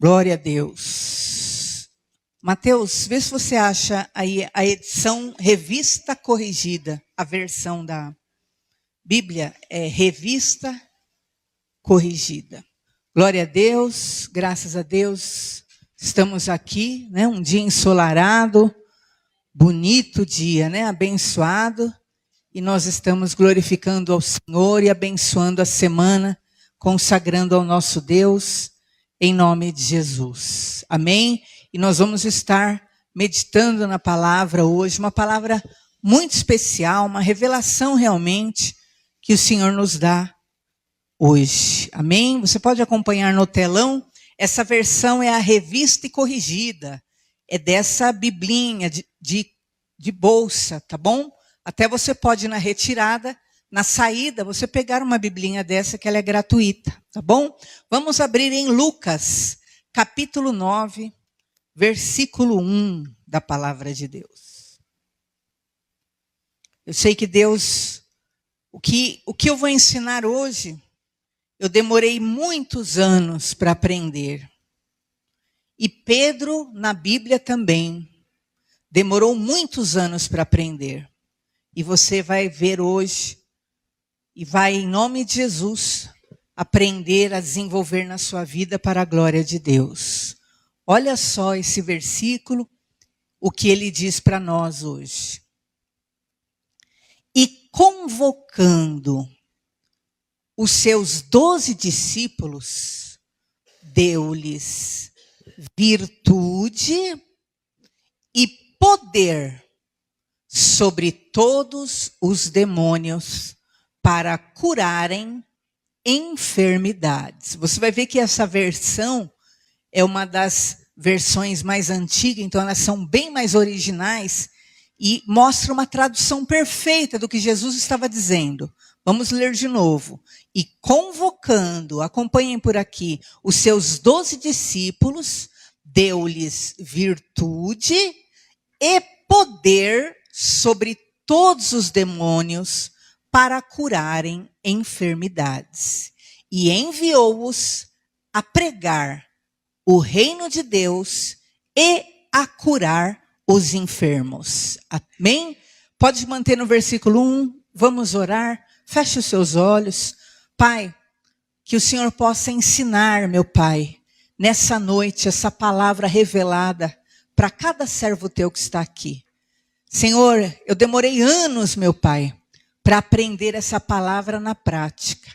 Glória a Deus. Mateus, vê se você acha aí a edição Revista Corrigida. A versão da Bíblia é Revista Corrigida. Glória a Deus, graças a Deus. Estamos aqui, né? Um dia ensolarado, bonito dia, né? Abençoado. E nós estamos glorificando ao Senhor e abençoando a semana, consagrando ao nosso Deus, em nome de Jesus. Amém? E nós vamos estar meditando na palavra hoje, uma palavra muito especial, uma revelação realmente que o Senhor nos dá hoje. Amém? Você pode acompanhar no telão. Essa versão é a Revista e Corrigida. É dessa biblinha de bolsa, tá bom? Até você pode ir na retirada, na saída, você pegar uma biblinha dessa que ela é gratuita, tá bom? Vamos abrir em Lucas, capítulo 9, versículo 1 da palavra de Deus. Eu sei que Deus, o que eu vou ensinar hoje, eu demorei muitos anos para aprender. E Pedro, na Bíblia também, demorou muitos anos para aprender. E você vai ver hoje, e vai, em nome de Jesus, aprender a desenvolver na sua vida para a glória de Deus. Olha só esse versículo, o que ele diz para nós hoje. E convocando os seus 12 discípulos, deu-lhes virtude e poder sobre todos os demônios para curarem enfermidades. Você vai ver que essa versão é uma das versões mais antigas, então elas são bem mais originais e mostra uma tradução perfeita do que Jesus estava dizendo. Vamos ler de novo. E convocando, acompanhem por aqui, os seus 12 discípulos, deu-lhes virtude e poder sobre todos os demônios para curarem enfermidades. E enviou-os a pregar o reino de Deus e a curar os enfermos. Amém? Pode manter no versículo 1, vamos orar. Feche os seus olhos. Pai, que o Senhor possa ensinar, meu Pai, nessa noite, essa palavra revelada para cada servo teu que está aqui. Senhor, eu demorei anos, meu Pai, para aprender essa palavra na prática.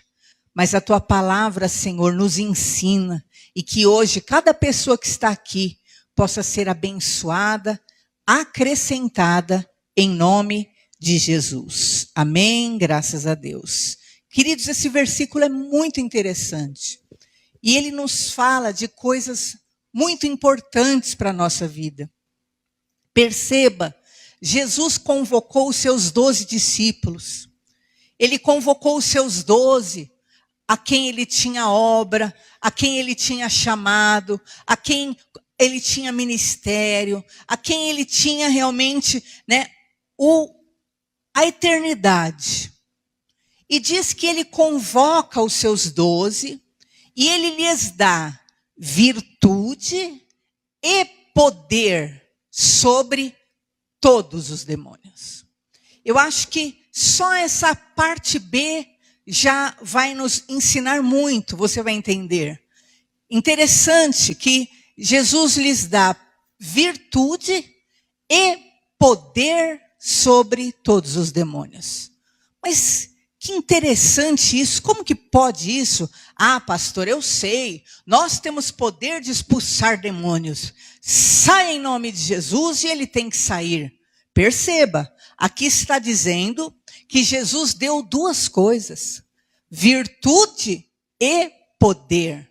Mas a tua palavra, Senhor, nos ensina. E que hoje cada pessoa que está aqui possa ser abençoada, acrescentada, em nome de Jesus. Amém? Graças a Deus. Queridos, esse versículo é muito interessante. E ele nos fala de coisas muito importantes para a nossa vida. Perceba, Jesus convocou os seus 12 discípulos. Ele convocou os seus 12, a quem ele tinha obra, a quem ele tinha chamado, a quem ele tinha ministério, a quem ele tinha realmente, né, a eternidade. E diz que ele convoca os seus 12 e ele lhes dá virtude e poder sobre todos os demônios. Eu acho que só essa parte B já vai nos ensinar muito, você vai entender. Interessante que Jesus lhes dá virtude e poder sobre todos os demônios. Mas que interessante isso, como que pode isso? Ah, pastor, eu sei, nós temos poder de expulsar demônios. Sai em nome de Jesus e ele tem que sair. Perceba, aqui está dizendo que Jesus deu duas coisas, virtude e poder.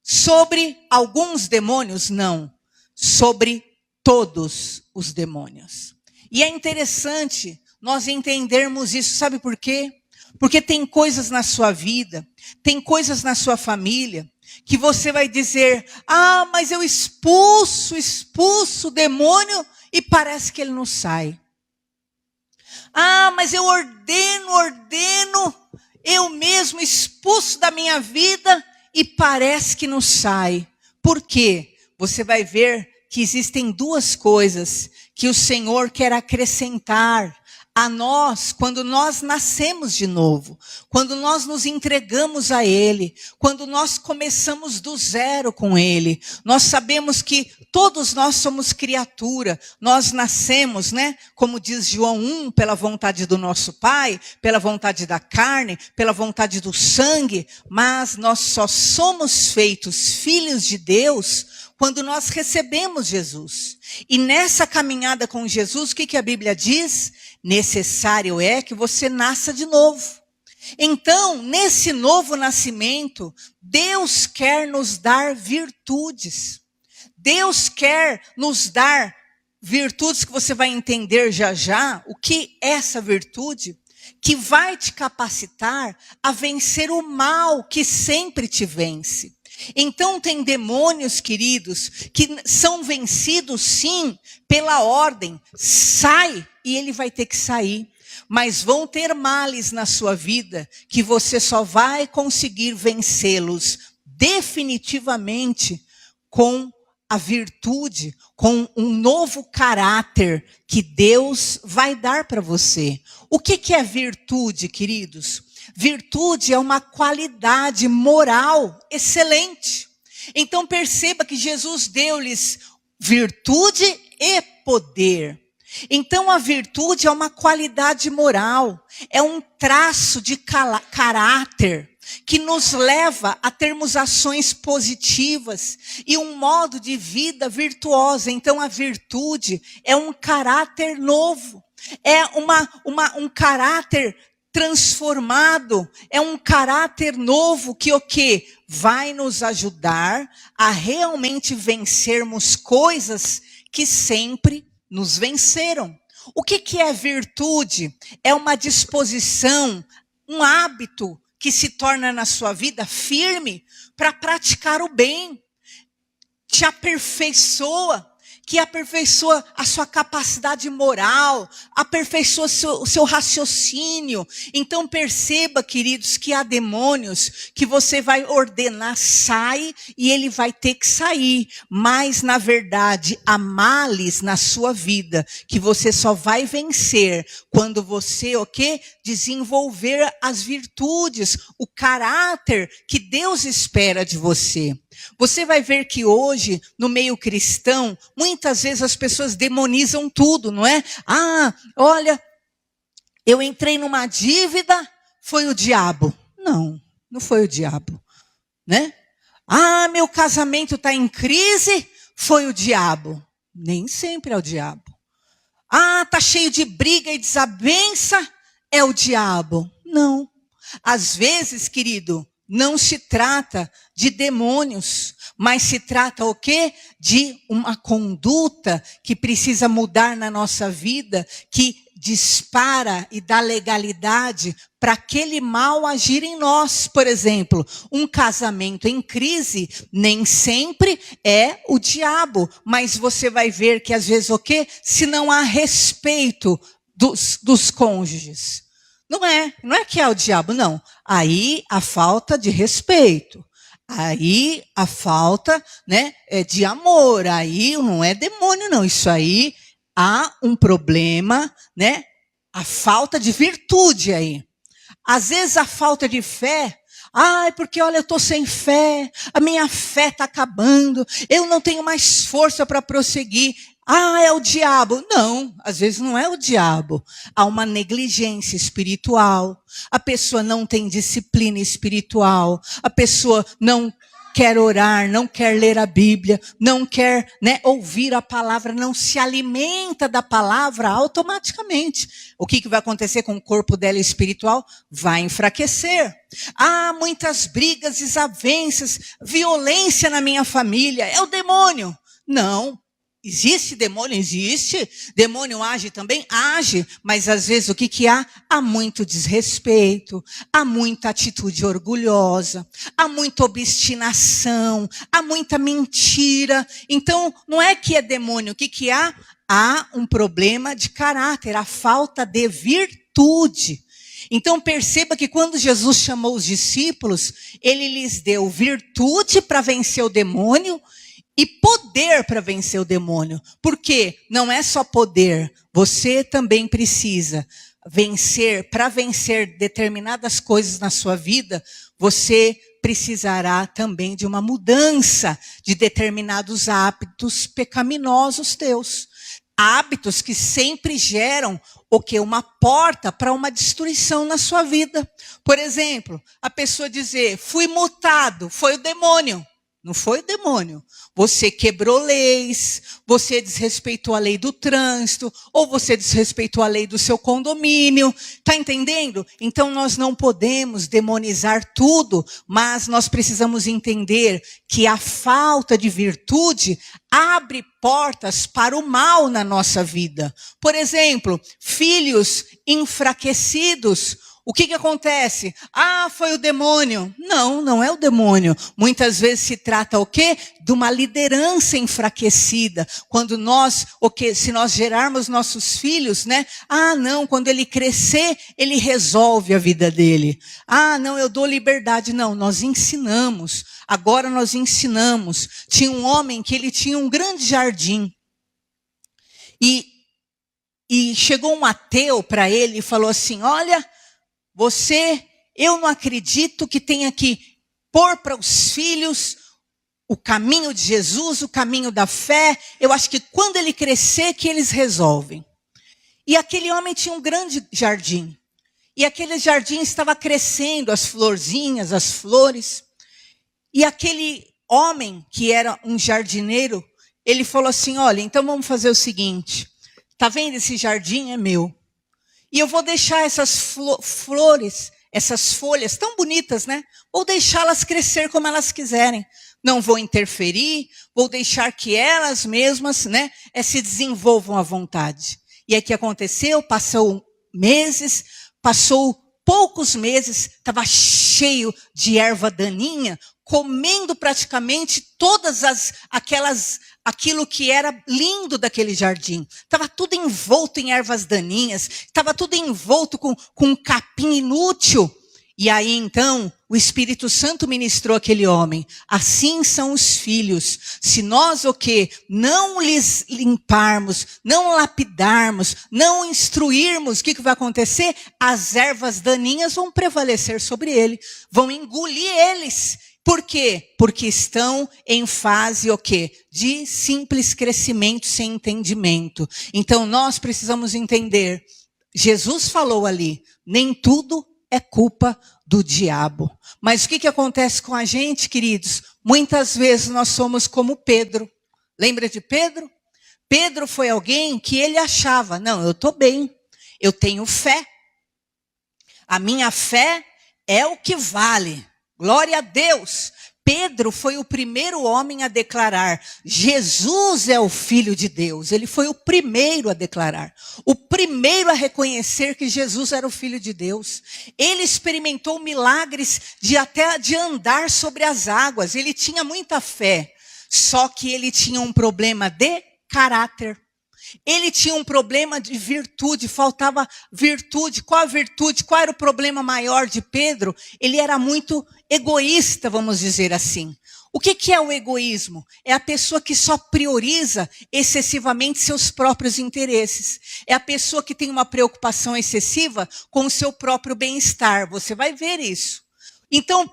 Sobre alguns demônios, não. Sobre todos os demônios. E é interessante nós entendermos isso, sabe por quê? Porque tem coisas na sua vida, tem coisas na sua família, que você vai dizer, ah, mas eu expulso o demônio e parece que ele não sai. Ah, mas eu ordeno, eu mesmo expulso da minha vida e parece que não sai. Por quê? Você vai ver que existem duas coisas que o Senhor quer acrescentar a nós quando nós nascemos de novo, quando nós nos entregamos a Ele, quando nós começamos do zero com Ele. Nós sabemos que todos nós somos criatura, nós nascemos, como diz João 1, pela vontade do nosso Pai, pela vontade da carne, pela vontade do sangue, mas nós só somos feitos filhos de Deus quando nós recebemos Jesus. E nessa caminhada com Jesus, o que a Bíblia diz? Necessário é que você nasça de novo. Então, nesse novo nascimento, Deus quer nos dar virtudes. Deus quer nos dar virtudes que você vai entender já já. O que é essa virtude? Que vai te capacitar a vencer o mal que sempre te vence. Então tem demônios, queridos, que são vencidos sim pela ordem. Sai, e ele vai ter que sair. Mas vão ter males na sua vida que você só vai conseguir vencê-los definitivamente com a virtude, com um novo caráter que Deus vai dar para você. O que é virtude, queridos? Virtude é uma qualidade moral excelente. Então perceba que Jesus deu-lhes virtude e poder. Então a virtude é uma qualidade moral, é um traço de caráter que nos leva a termos ações positivas e um modo de vida virtuosa. Então a virtude é um caráter novo, é um caráter transformado, é um caráter novo que o quê? Vai nos ajudar a realmente vencermos coisas que sempre nos venceram. O que é virtude? É uma disposição, um hábito que se torna na sua vida firme para praticar o bem. Te aperfeiçoa, que aperfeiçoa a sua capacidade moral, aperfeiçoa o seu raciocínio. Então perceba, queridos, que há demônios que você vai ordenar, sai, e ele vai ter que sair. Mas, na verdade, há males na sua vida que você só vai vencer quando você, desenvolver as virtudes, o caráter que Deus espera de você. Você vai ver que hoje, no meio cristão, muitas vezes as pessoas demonizam tudo, não é? Ah, olha, eu entrei numa dívida, foi o diabo. Não, não foi o diabo, né? Ah, meu casamento está em crise, foi o diabo. Nem sempre é o diabo. Ah, está cheio de briga e desavença, é o diabo. Não. Às vezes, querido, não se trata de demônios, mas se trata o quê? De uma conduta que precisa mudar na nossa vida, que dispara e dá legalidade para aquele mal agir em nós. Por exemplo, um casamento em crise nem sempre é o diabo, mas você vai ver que às vezes se não há respeito dos cônjuges. Não é que é o diabo, não. Aí a falta de respeito. Aí a falta, de amor. Aí não é demônio, não. Isso aí há um problema, a falta de virtude aí. Às vezes a falta de fé. Porque olha, eu estou sem fé, a minha fé está acabando, eu não tenho mais força para prosseguir. É o diabo. Não, às vezes não é o diabo. Há uma negligência espiritual. A pessoa não tem disciplina espiritual. A pessoa não quer orar, não quer ler a Bíblia, não quer ouvir a palavra, não se alimenta da palavra automaticamente. O que vai acontecer com o corpo dela espiritual? Vai enfraquecer. Há muitas brigas, desavenças, violência na minha família. É o demônio. Não. Existe demônio? Existe. Demônio age também? Age. Mas às vezes o que há? Há muito desrespeito, há muita atitude orgulhosa, há muita obstinação, há muita mentira. Então, não é que é demônio. O que há? Há um problema de caráter, a falta de virtude. Então perceba que quando Jesus chamou os discípulos, ele lhes deu virtude para vencer o demônio e poder para vencer o demônio. Porque não é só poder, você também precisa vencer. Para vencer determinadas coisas na sua vida, você precisará também de uma mudança de determinados hábitos pecaminosos teus. Hábitos que sempre geram o quê? Uma porta para uma destruição na sua vida. Por exemplo, a pessoa dizer, fui multado, foi o demônio. Não foi o demônio. Você quebrou leis, você desrespeitou a lei do trânsito, ou você desrespeitou a lei do seu condomínio. Está entendendo? Então nós não podemos demonizar tudo, mas nós precisamos entender que a falta de virtude abre portas para o mal na nossa vida. Por exemplo, filhos enfraquecidos. O que acontece? Ah, foi o demônio. Não, não é o demônio. Muitas vezes se trata o quê? De uma liderança enfraquecida. Quando nós, se nós gerarmos nossos filhos, né? Ah, não, quando ele crescer, ele resolve a vida dele. Ah, não, eu dou liberdade. Não, nós ensinamos. Agora nós ensinamos. Tinha um homem que ele tinha um grande jardim. E chegou um ateu para ele e falou assim, olha, eu não acredito que tenha que pôr para os filhos o caminho de Jesus, o caminho da fé. Eu acho que quando ele crescer que eles resolvem. E aquele homem tinha um grande jardim. E aquele jardim estava crescendo, as florzinhas, as flores. E aquele homem, que era um jardineiro, ele falou assim, olha, então vamos fazer o seguinte. Tá vendo esse jardim? É meu. E eu vou deixar essas flores, essas folhas tão bonitas, né? Vou deixá-las crescer como elas quiserem. Não vou interferir, vou deixar que elas mesmas, né, se desenvolvam à vontade. E aí o que aconteceu? Passou poucos meses, estava cheio de erva daninha, comendo praticamente todas aquilo que era lindo daquele jardim. Estava tudo envolto em ervas daninhas, estava tudo envolto com um capim inútil. E aí então, o Espírito Santo ministrou aquele homem. Assim são os filhos. Se nós não lhes limparmos, não lapidarmos, não instruirmos, o que vai acontecer? As ervas daninhas vão prevalecer sobre ele, vão engolir eles. Por quê? Porque estão em fase de simples crescimento sem entendimento. Então nós precisamos entender. Jesus falou ali, nem tudo é culpa do diabo. Mas o que acontece com a gente, queridos? Muitas vezes nós somos como Pedro. Lembra de Pedro? Pedro foi alguém que ele achava, não, eu estou bem, eu tenho fé. A minha fé é o que vale. Glória a Deus. Pedro foi o primeiro homem a declarar, Jesus é o Filho de Deus. Ele foi o primeiro a declarar, o primeiro a reconhecer que Jesus era o Filho de Deus. Ele experimentou milagres até de andar sobre as águas. Ele tinha muita fé, só que ele tinha um problema de caráter. Ele tinha um problema de virtude, faltava virtude. Qual a virtude? Qual era o problema maior de Pedro? Ele era muito egoísta, vamos dizer assim. O que é o egoísmo? É a pessoa que só prioriza excessivamente seus próprios interesses. É a pessoa que tem uma preocupação excessiva com o seu próprio bem-estar. Você vai ver isso. Então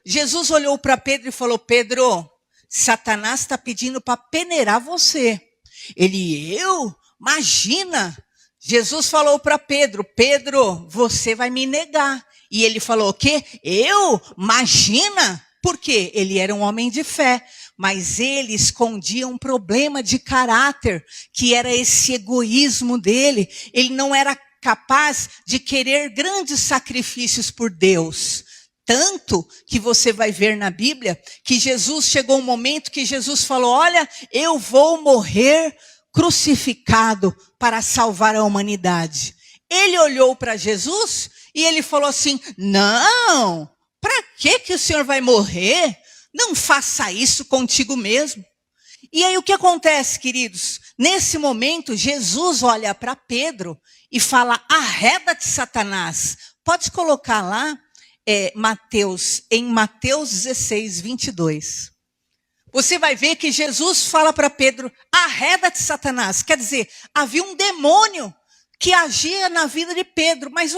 Jesus olhou para Pedro e falou, Pedro, Satanás está pedindo para peneirar você. Imagina, Jesus falou para Pedro, você vai me negar. E ele falou o quê? Imagina? Por quê? Ele era um homem de fé, mas ele escondia um problema de caráter, que era esse egoísmo dele. Ele não era capaz de querer grandes sacrifícios por Deus. Tanto que você vai ver na Bíblia que chegou um momento que Jesus falou, olha, eu vou morrer crucificado para salvar a humanidade. Ele olhou para Jesus e ele falou assim, não, para que o Senhor vai morrer? Não faça isso contigo mesmo. E aí o que acontece, queridos? Nesse momento, Jesus olha para Pedro e fala, arreda-te, Satanás. Pode colocar lá, em Mateus 16, 22. você vai ver que Jesus fala para Pedro, arreda-te, Satanás. Quer dizer, havia um demônio que agia na vida de Pedro. Mas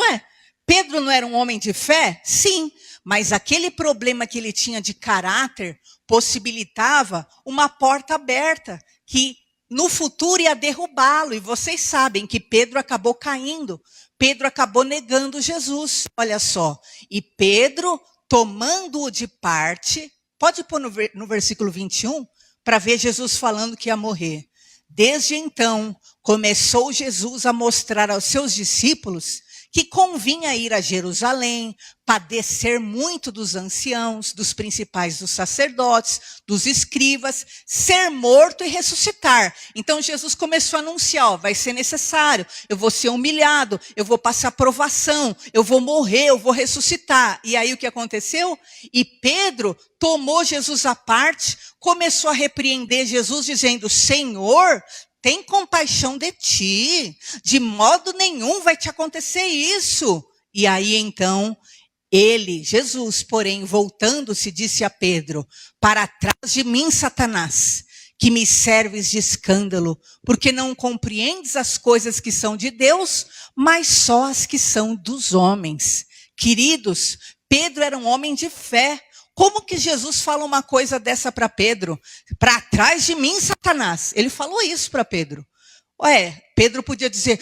Pedro não era um homem de fé? Sim, mas aquele problema que ele tinha de caráter possibilitava uma porta aberta que no futuro ia derrubá-lo. E vocês sabem que Pedro acabou caindo. Pedro acabou negando Jesus, olha só. E Pedro, tomando-o de parte, pode pôr no versículo 21, para ver Jesus falando que ia morrer. Desde então, começou Jesus a mostrar aos seus discípulos que convinha ir a Jerusalém, padecer muito dos anciãos, dos principais dos sacerdotes, dos escribas, ser morto e ressuscitar. Então Jesus começou a anunciar, vai ser necessário, eu vou ser humilhado, eu vou passar provação, eu vou morrer, eu vou ressuscitar. E aí o que aconteceu? E Pedro tomou Jesus à parte, começou a repreender Jesus, dizendo, Senhor, tem compaixão de ti, de modo nenhum vai te acontecer isso. E aí então, Jesus, porém, voltando-se, disse a Pedro, para trás de mim, Satanás, que me serves de escândalo, porque não compreendes as coisas que são de Deus, mas só as que são dos homens. Queridos, Pedro era um homem de fé. Como que Jesus fala uma coisa dessa para Pedro? Para trás de mim, Satanás. Ele falou isso para Pedro. Pedro podia dizer,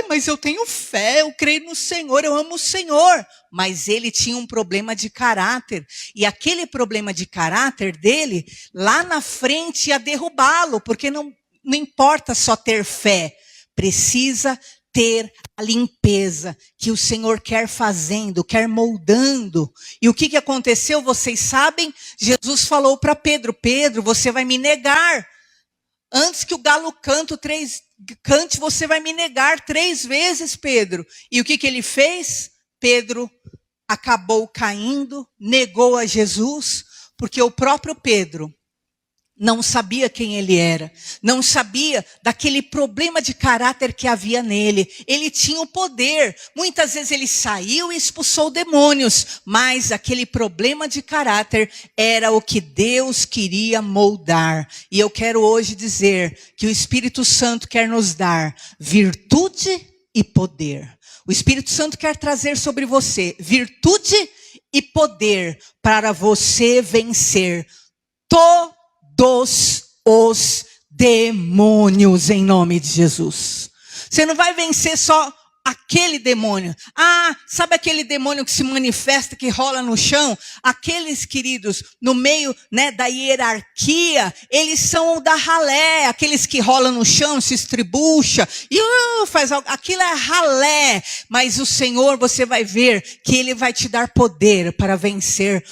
mas eu tenho fé, eu creio no Senhor, eu amo o Senhor. Mas ele tinha um problema de caráter. E aquele problema de caráter dele, lá na frente ia derrubá-lo. Porque não importa só ter fé, precisa ter a limpeza que o Senhor quer fazendo, quer moldando. E o que aconteceu, vocês sabem? Jesus falou para Pedro, Pedro, você vai me negar. Antes que o galo cante, você vai me negar 3 vezes, Pedro. E o que ele fez? Pedro acabou caindo, negou a Jesus, porque o próprio Pedro não sabia quem ele era, não sabia daquele problema de caráter que havia nele. Ele tinha o poder, muitas vezes ele saiu e expulsou demônios, mas aquele problema de caráter era o que Deus queria moldar. E eu quero hoje dizer que o Espírito Santo quer nos dar virtude e poder. O Espírito Santo quer trazer sobre você virtude e poder para você vencer todos os demônios em nome de Jesus. Você não vai vencer só aquele demônio. Sabe aquele demônio que se manifesta, que rola no chão? Aqueles, queridos, no meio, da hierarquia, eles são da ralé. Aqueles que rolam no chão, se estribucha, e faz algo. Aquilo é ralé. Mas o Senhor, você vai ver que Ele vai te dar poder para vencer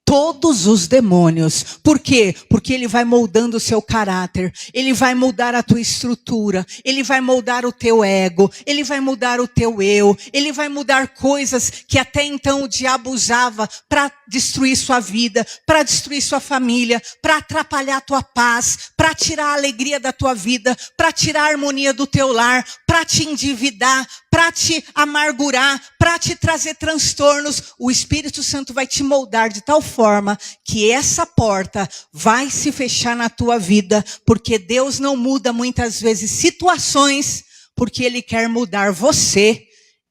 todos os demônios. Por quê? Porque Ele vai moldando o seu caráter. Ele vai mudar a tua estrutura. Ele vai moldar o teu ego. Ele vai mudar o teu eu. Ele vai mudar coisas que até então o diabo usava para destruir sua vida, para destruir sua família, para atrapalhar a tua paz, para tirar a alegria da tua vida, para tirar a harmonia do teu lar, para te endividar, para te amargurar, para te trazer transtornos. O Espírito Santo vai te moldar de tal forma que essa porta vai se fechar na tua vida, porque Deus não muda muitas vezes situações, porque Ele quer mudar você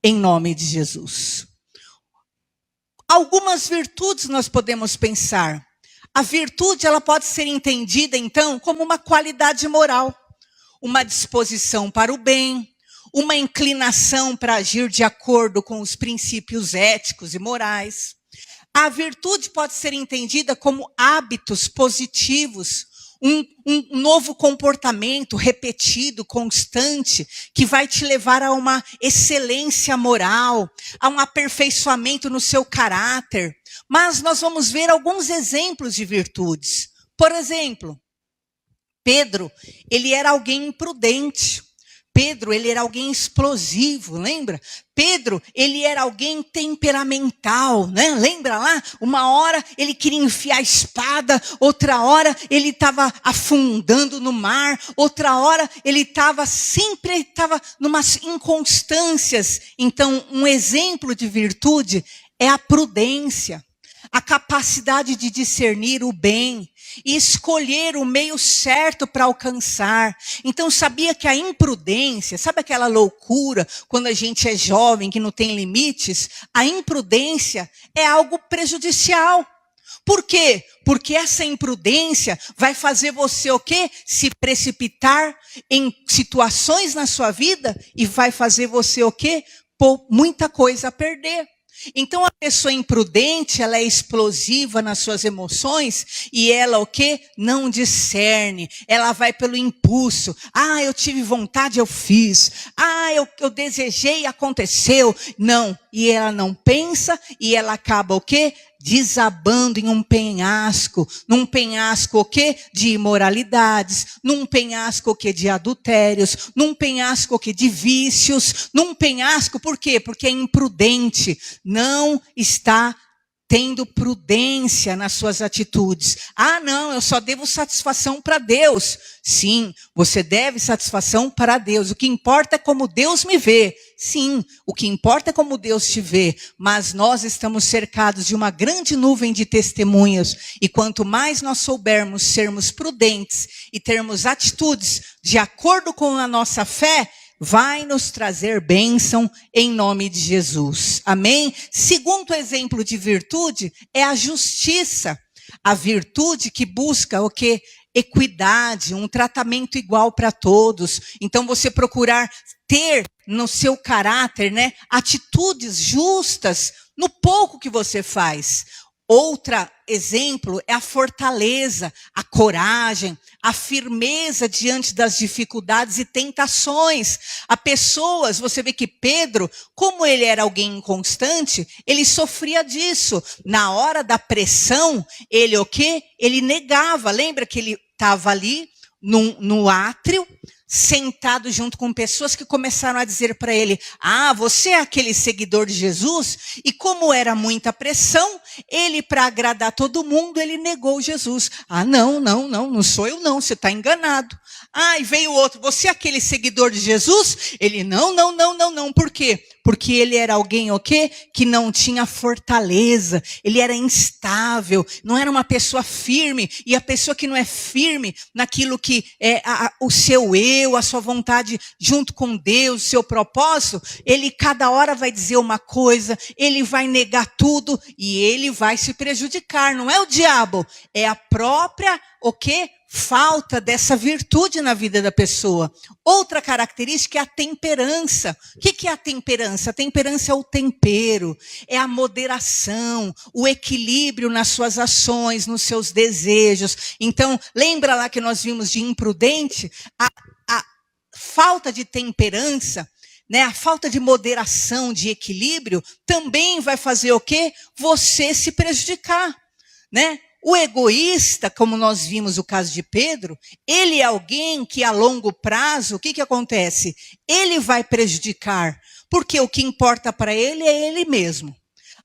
em nome de Jesus. Algumas virtudes nós podemos pensar. A virtude, ela pode ser entendida então como uma qualidade moral, uma disposição para o bem, uma inclinação para agir de acordo com os princípios éticos e morais. A virtude pode ser entendida como hábitos positivos, um novo comportamento repetido, constante, que vai te levar a uma excelência moral, a um aperfeiçoamento no seu caráter. Mas nós vamos ver alguns exemplos de virtudes. Por exemplo, Pedro, ele era alguém imprudente. Pedro, ele era alguém explosivo, lembra? Pedro, ele era alguém temperamental, né? Lembra lá? Uma hora ele queria enfiar a espada, outra hora ele estava afundando no mar, outra hora ele estava numas inconstâncias. Então, um exemplo de virtude é a prudência. a capacidade de discernir o bem e escolher o meio certo para alcançar. Então, sabia que a imprudência, sabe aquela loucura quando a gente é jovem, que não tem limites? A imprudência é algo prejudicial. Por quê? Porque essa imprudência vai fazer você o quê? Se precipitar em situações na sua vida e vai fazer você o quê? Pôr muita coisa a perder. Então, a pessoa imprudente, ela é explosiva nas suas emoções e ela o quê? Não discerne. Ela vai pelo impulso. Eu tive vontade, eu fiz. Eu desejei, aconteceu. Não. E ela não pensa e ela acaba o quê? Desabando em um penhasco. Num penhasco o quê? De imoralidades. Num penhasco o quê? De adultérios. Num penhasco o quê? De vícios. Num penhasco, por quê? Porque é imprudente. Não está tendo prudência nas suas atitudes. Não, eu só devo satisfação para Deus. Sim, você deve satisfação para Deus. O que importa é como Deus me vê. Sim, o que importa é como Deus te vê. Mas nós estamos cercados de uma grande nuvem de testemunhas. E quanto mais nós soubermos sermos prudentes e termos atitudes de acordo com a nossa fé, vai nos trazer bênção em nome de Jesus. Amém? Segundo exemplo de virtude é a justiça. A virtude que busca o quê? Equidade, um tratamento igual para todos. Então você procurar ter no seu caráter, atitudes justas no pouco que você faz. Outro exemplo é a fortaleza, a coragem, a firmeza diante das dificuldades e tentações. Há pessoas, você vê que Pedro, como ele era alguém inconstante, ele sofria disso. Na hora da pressão, ele o quê? Ele negava. Lembra que ele estava ali no átrio, sentado junto com pessoas que começaram a dizer para ele, você é aquele seguidor de Jesus? E como era muita pressão, ele, para agradar todo mundo, ele negou Jesus. Não sou eu não, você está enganado. E veio outro, você é aquele seguidor de Jesus? Ele, não. Por quê? Porque ele era alguém, o quê? Que não tinha fortaleza, ele era instável, não era uma pessoa firme. E a pessoa que não é firme naquilo que é o seu eu, a sua vontade junto com Deus, o seu propósito, ele cada hora vai dizer uma coisa, ele vai negar tudo e ele vai se prejudicar. Não é o diabo, é a própria, o quê? Falta dessa virtude na vida da pessoa. Outra característica é a temperança. O que é a temperança? A temperança é o tempero, é a moderação, o equilíbrio nas suas ações, nos seus desejos. Então, lembra lá que nós vimos de imprudente? A falta de temperança, a falta de moderação, de equilíbrio, também vai fazer o quê? Você se prejudicar, O egoísta, como nós vimos o caso de Pedro, ele é alguém que a longo prazo, o que acontece? Ele vai prejudicar, porque o que importa para ele é ele mesmo.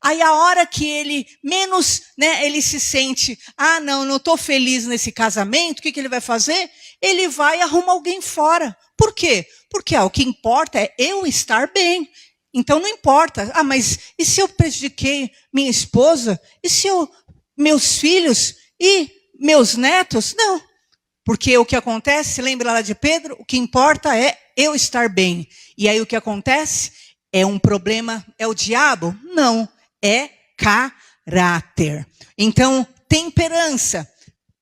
Aí a hora que ele menos, ele se sente, não estou feliz nesse casamento, o que ele vai fazer? Ele vai arrumar alguém fora. Por quê? Porque o que importa é eu estar bem. Então não importa, mas e se eu prejudiquei minha esposa? E se meus filhos e meus netos? Não. Porque o que acontece, lembra lá de Pedro? O que importa é eu estar bem. E aí o que acontece? É um problema, é o diabo? Não, é caráter. Então, temperança,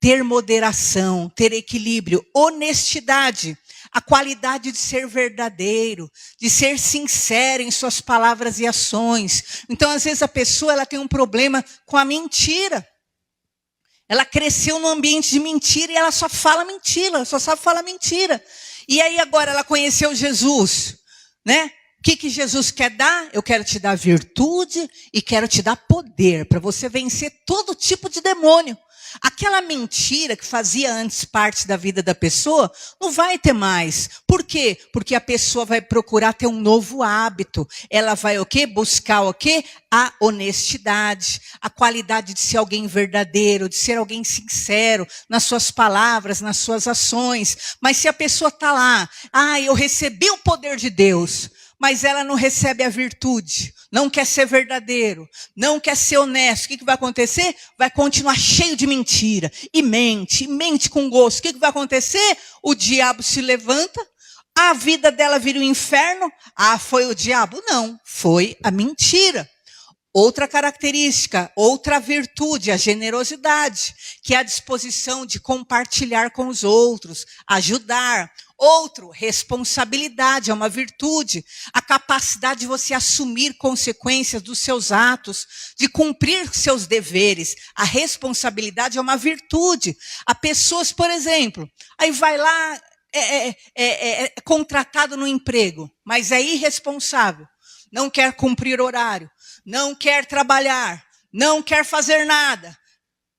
ter moderação, ter equilíbrio, honestidade, a qualidade de ser verdadeiro, de ser sincero em suas palavras e ações. Então, às vezes, a pessoa ela tem um problema com a mentira. Ela cresceu num ambiente de mentira e ela só fala mentira, só sabe falar mentira. E aí agora ela conheceu Jesus, O que Jesus quer dar? Eu quero te dar virtude e quero te dar poder para você vencer todo tipo de demônio. Aquela mentira que fazia antes parte da vida da pessoa, não vai ter mais. Por quê? Porque a pessoa vai procurar ter um novo hábito. Ela vai o quê? Buscar o quê? A honestidade, a qualidade de ser alguém verdadeiro, de ser alguém sincero nas suas palavras, nas suas ações. Mas se a pessoa está lá, eu recebi o poder de Deus, mas ela não recebe a virtude, não quer ser verdadeiro, não quer ser honesto. O que vai acontecer? Vai continuar cheio de mentira. E mente com gosto. O que vai acontecer? O diabo se levanta, a vida dela vira um inferno. Ah, foi o diabo? Não, foi a mentira. Outra característica, outra virtude, a generosidade, que é a disposição de compartilhar com os outros, ajudar. Outro, responsabilidade, é uma virtude, a capacidade de você assumir consequências dos seus atos, de cumprir seus deveres. A responsabilidade é uma virtude. Há pessoas, por exemplo, aí vai lá, é contratado no emprego, mas é irresponsável, não quer cumprir horário, não quer trabalhar, não quer fazer nada.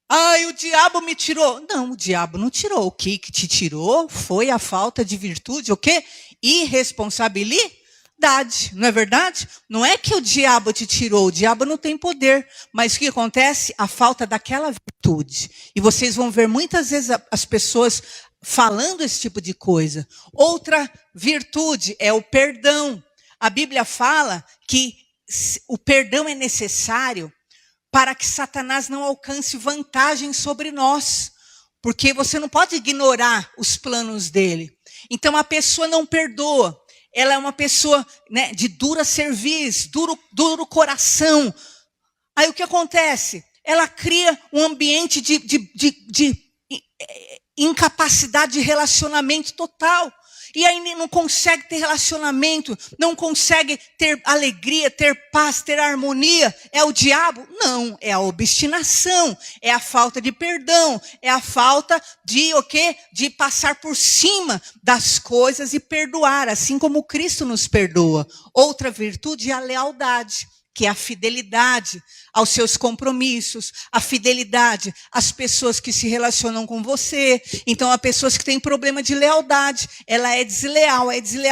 Ai, o diabo me tirou. Não, o diabo não tirou. O que te tirou foi a falta de virtude, o quê? Irresponsabilidade, não é verdade? Não é que o diabo te tirou, o diabo não tem poder. Mas o que acontece? A falta daquela virtude. E vocês vão ver muitas vezes as pessoas falando esse tipo de coisa. Outra virtude é o perdão. A Bíblia fala que o perdão é necessário para que Satanás não alcance vantagem sobre nós. Porque você não pode ignorar os planos dele. Então a pessoa não perdoa. Ela é uma pessoa, né, de dura cerviz, duro coração. Aí o que acontece? Ela cria um ambiente de incapacidade de relacionamento total. E aí não consegue ter relacionamento, não consegue ter alegria, ter paz, ter harmonia. É o diabo? Não, é a obstinação, é a falta de perdão, é a falta de o quê? De passar por cima das coisas e perdoar, assim como Cristo nos perdoa. Outra virtude é a lealdade, que é a fidelidade aos seus compromissos, a fidelidade às pessoas que se relacionam com você. Então, há pessoas que têm problema de lealdade. Ela é desleal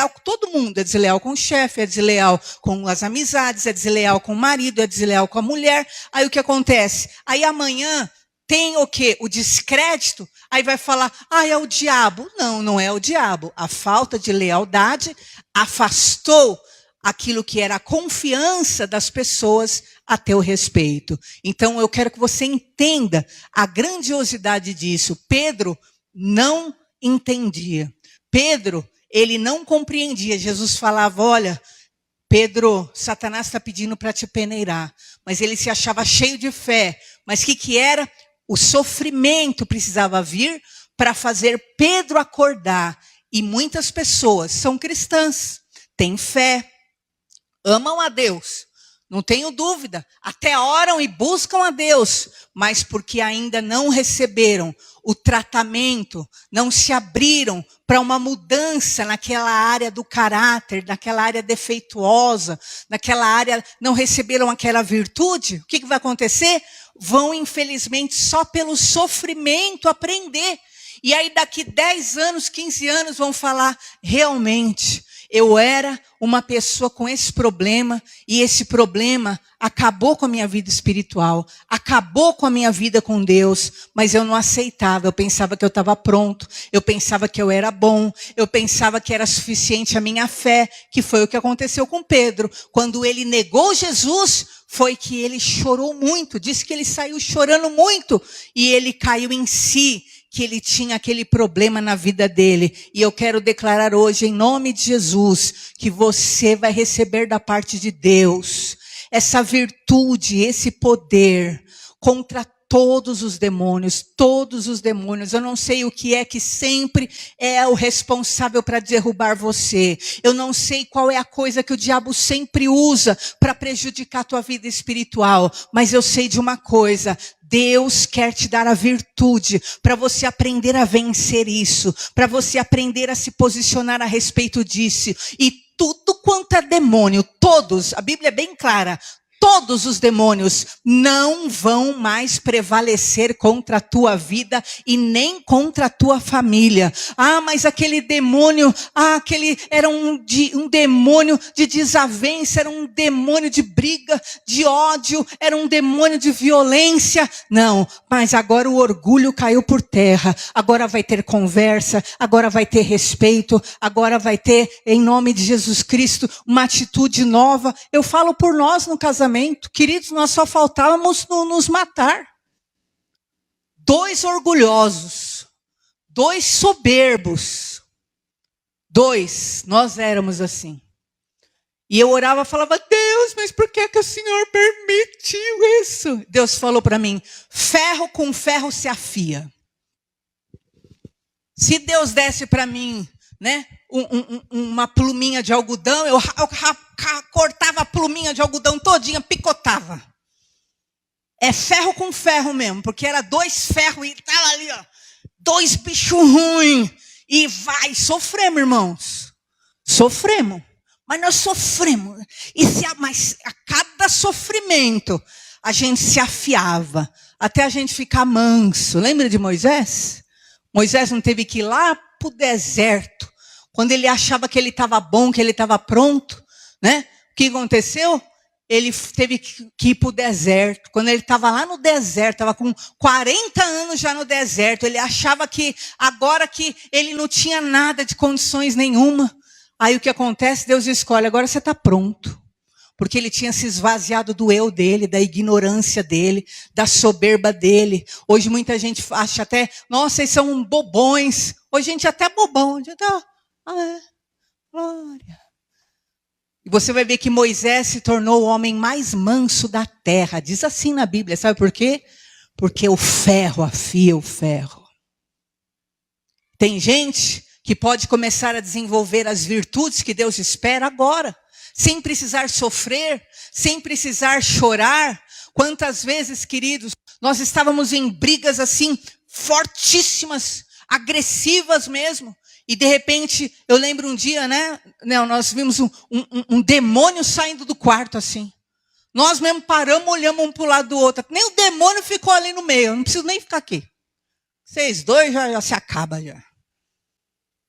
com todo mundo. É desleal com o chefe, é desleal com as amizades, é desleal com o marido, é desleal com a mulher. Aí o que acontece? Aí amanhã tem o quê? O descrédito. Aí vai falar, é o diabo. Não, não é o diabo. A falta de lealdade afastou aquilo que era a confiança das pessoas a teu respeito. Então, eu quero que você entenda a grandiosidade disso. Pedro não entendia. Pedro, ele não compreendia. Jesus falava, olha, Pedro, Satanás está pedindo para te peneirar. Mas ele se achava cheio de fé. Mas o que era? O sofrimento precisava vir para fazer Pedro acordar. E muitas pessoas são cristãs, têm fé, amam a Deus, não tenho dúvida, até oram e buscam a Deus, mas porque ainda não receberam o tratamento, não se abriram para uma mudança naquela área do caráter, naquela área defeituosa, naquela área, não receberam aquela virtude, o que vai acontecer? Vão, infelizmente, só pelo sofrimento aprender. E aí daqui 10 anos, 15 anos, vão falar, realmente, eu era uma pessoa com esse problema e esse problema acabou com a minha vida espiritual, acabou com a minha vida com Deus, mas eu não aceitava, eu pensava que eu estava pronto, eu pensava que eu era bom, eu pensava que era suficiente a minha fé, que foi o que aconteceu com Pedro. Quando ele negou Jesus, foi que ele chorou muito, disse que ele saiu chorando muito e ele caiu em si, que ele tinha aquele problema na vida dele. E eu quero declarar hoje, em nome de Jesus, que você vai receber da parte de Deus essa virtude, esse poder contra todos os demônios, todos os demônios. Eu não sei o que é que sempre é o responsável para derrubar você. Eu não sei qual é a coisa que o diabo sempre usa para prejudicar a tua vida espiritual. Mas eu sei de uma coisa, Deus quer te dar a virtude para você aprender a vencer isso, para você aprender a se posicionar a respeito disso. E tudo quanto é demônio, todos, a Bíblia é bem clara, todos os demônios não vão mais prevalecer contra a tua vida e nem contra a tua família. Ah, mas aquele demônio, aquele era um demônio de desavença, era um demônio de briga, de ódio, era um demônio de violência. Não, mas agora o orgulho caiu por terra. Agora vai ter conversa, agora vai ter respeito, agora vai ter, em nome de Jesus Cristo, uma atitude nova. Eu falo por nós no casamento, queridos, nós só faltávamos nos matar. 2 orgulhosos, 2 soberbos, 2, nós éramos assim. E eu orava e falava, Deus, mas por que o Senhor permitiu isso? Deus falou para mim, ferro com ferro se afia. Se Deus desse para mim, né, uma pluminha de algodão, eu cortava a pluminha de algodão todinha, picotava. É ferro com ferro mesmo, porque era 2 ferros e tava ali, ó, 2 bichos ruins. E sofremos, irmãos. Sofremos. Mas nós sofremos. Mas a cada sofrimento, a gente se afiava, até a gente ficar manso. Lembra de Moisés? Moisés não teve que ir lá para o deserto. Quando ele achava que ele estava bom, que ele estava pronto, né? O que aconteceu? Ele teve que ir para o deserto. Quando ele estava lá no deserto, estava com 40 anos já no deserto, ele achava que agora que ele não tinha nada de condições nenhuma. Aí o que acontece? Deus escolhe, agora você está pronto. Porque ele tinha se esvaziado do eu dele, da ignorância dele, da soberba dele. Hoje muita gente acha até, nossa, eles são bobões. Hoje a gente é até bobão. Glória. E você vai ver que Moisés se tornou o homem mais manso da terra. Diz assim na Bíblia, sabe por quê? Porque o ferro afia o ferro. Tem gente que pode começar a desenvolver as virtudes que Deus espera agora, sem precisar sofrer, sem precisar chorar. Quantas vezes, queridos, nós estávamos em brigas assim, fortíssimas, agressivas mesmo, e de repente, eu lembro um dia, né, nós vimos um demônio saindo do quarto assim. Nós mesmo paramos, olhamos um para o lado do outro, nem o demônio ficou ali no meio, eu não preciso nem ficar aqui. Vocês dois já se acabam já.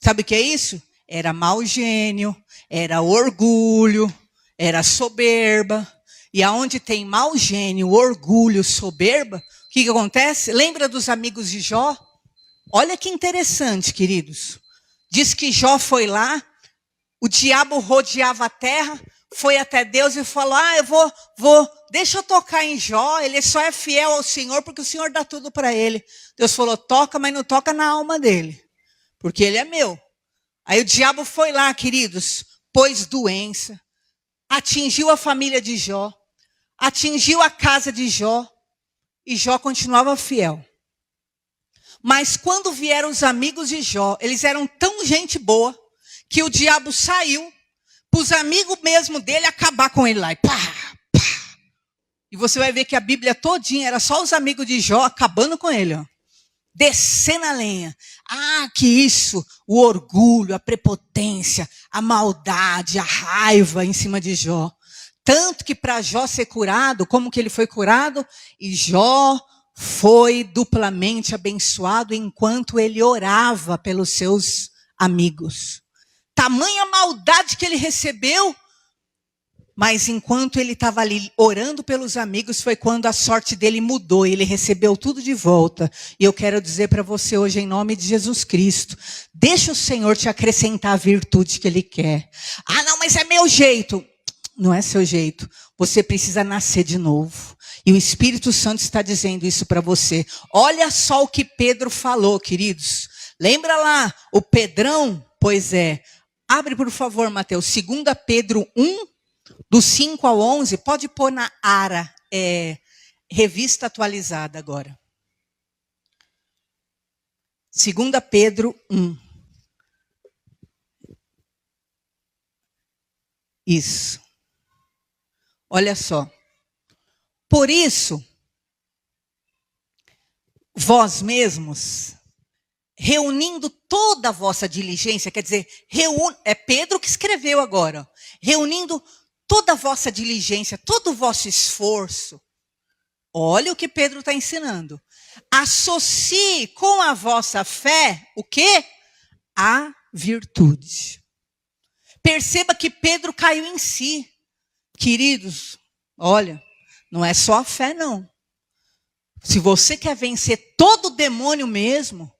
Sabe o que é isso? Era mau gênio, era orgulho, era soberba. E aonde tem mau gênio, orgulho, soberba, o que acontece? Lembra dos amigos de Jó? Olha que interessante, queridos. Diz que Jó foi lá, o diabo rodeava a terra, foi até Deus e falou, deixa eu tocar em Jó, ele só é fiel ao Senhor porque o Senhor dá tudo para ele. Deus falou, toca, mas não toca na alma dele, porque ele é meu. Aí o diabo foi lá, queridos, pôs doença, atingiu a família de Jó, atingiu a casa de Jó, e Jó continuava fiel. Mas quando vieram os amigos de Jó, eles eram tão gente boa, que o diabo saiu, para os amigos mesmo dele acabar com ele lá. E, pá. E você vai ver que a Bíblia todinha era só os amigos de Jó acabando com ele, ó. Descendo a lenha. Que isso, o orgulho, a prepotência, a maldade, a raiva em cima de Jó. Tanto que para Jó ser curado, como que ele foi curado? E Jó foi duplamente abençoado enquanto ele orava pelos seus amigos. Tamanha maldade que ele recebeu, mas enquanto ele estava ali orando pelos amigos, foi quando a sorte dele mudou, ele recebeu tudo de volta. E eu quero dizer para você hoje, em nome de Jesus Cristo, deixa o Senhor te acrescentar a virtude que Ele quer. Não, mas é meu jeito. Não é seu jeito, você precisa nascer de novo. E o Espírito Santo está dizendo isso para você. Olha só o que Pedro falou, queridos. Lembra lá, o Pedrão? Pois é. Abre, por favor, Mateus, 2 Pedro 1, do 5 ao 11. Pode pôr na ARA, revista atualizada agora. 2 Pedro 1. Isso. Olha só. Por isso, vós mesmos, reunindo toda a vossa diligência, quer dizer, é Pedro que escreveu agora, reunindo toda a vossa diligência, todo o vosso esforço. Olha o que Pedro está ensinando. Associe com a vossa fé o quê? A virtude. Perceba que Pedro caiu em si. Queridos, olha, não é só a fé não. Se você quer vencer todo demônio mesmo,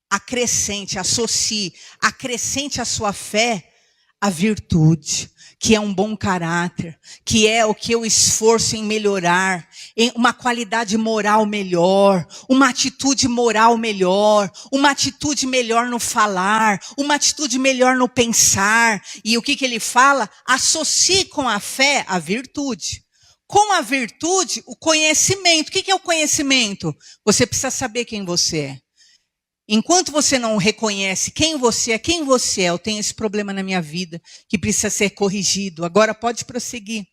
acrescente, associe, acrescente a sua fé a virtude, que é um bom caráter, que é o que eu esforço em melhorar, em uma qualidade moral melhor, uma atitude moral melhor, uma atitude melhor no falar, uma atitude melhor no pensar. E o que ele fala? Associe com a fé a virtude. Com a virtude, o conhecimento. O que é o conhecimento? Você precisa saber quem você é. Enquanto você não reconhece quem você é, eu tenho esse problema na minha vida que precisa ser corrigido. Agora pode prosseguir.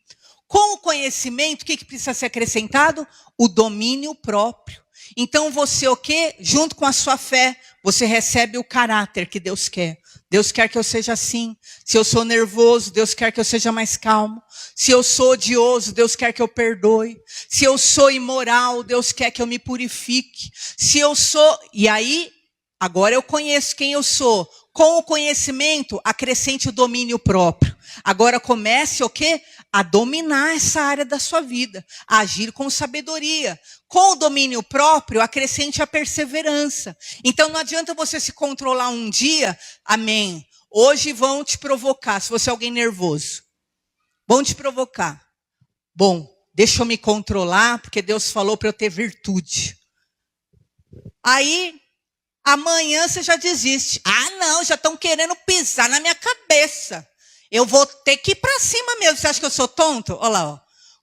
Com o conhecimento, o que precisa ser acrescentado? O domínio próprio. Então você o quê? Junto com a sua fé, você recebe o caráter que Deus quer. Deus quer que eu seja assim. Se eu sou nervoso, Deus quer que eu seja mais calmo. Se eu sou odioso, Deus quer que eu perdoe. Se eu sou imoral, Deus quer que eu me purifique. Se eu sou... E aí, agora eu conheço quem eu sou. Com o conhecimento, acrescente o domínio próprio. Agora comece o quê? A dominar essa área da sua vida. A agir com sabedoria. Com o domínio próprio, acrescente a perseverança. Então não adianta você se controlar um dia. Amém. Hoje vão te provocar, se você é alguém nervoso. Vão te provocar. Bom, deixa eu me controlar, porque Deus falou para eu ter virtude. Aí... amanhã você já desiste. Ah, não, já estão querendo pisar na minha cabeça. Eu vou ter que ir para cima mesmo. Você acha que eu sou tonto? Olha lá, ó.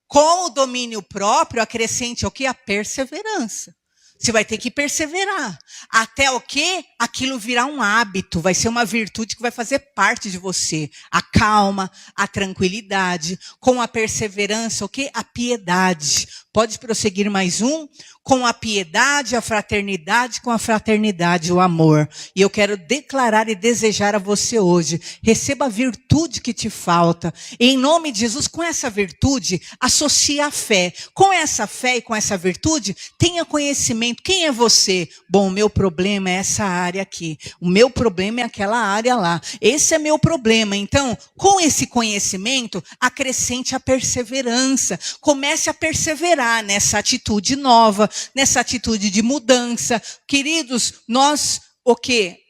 Com o domínio próprio, acrescente o quê? A perseverança. Você vai ter que perseverar. Até o quê? Aquilo virar um hábito. Vai ser uma virtude que vai fazer parte de você. A calma, a tranquilidade. Com a perseverança, o quê? A piedade. Pode prosseguir mais um? Com a piedade, a fraternidade, com a fraternidade, o amor. E eu quero declarar e desejar a você hoje. Receba a virtude que te falta. Em nome de Jesus, com essa virtude, associe a fé. Com essa fé e com essa virtude, tenha conhecimento. Quem é você? Bom, o meu problema é essa área aqui. O meu problema é aquela área lá. Esse é meu problema. Então, com esse conhecimento, acrescente a perseverança. Comece a perseverar nessa atitude nova, nessa atitude de mudança. Queridos, nós,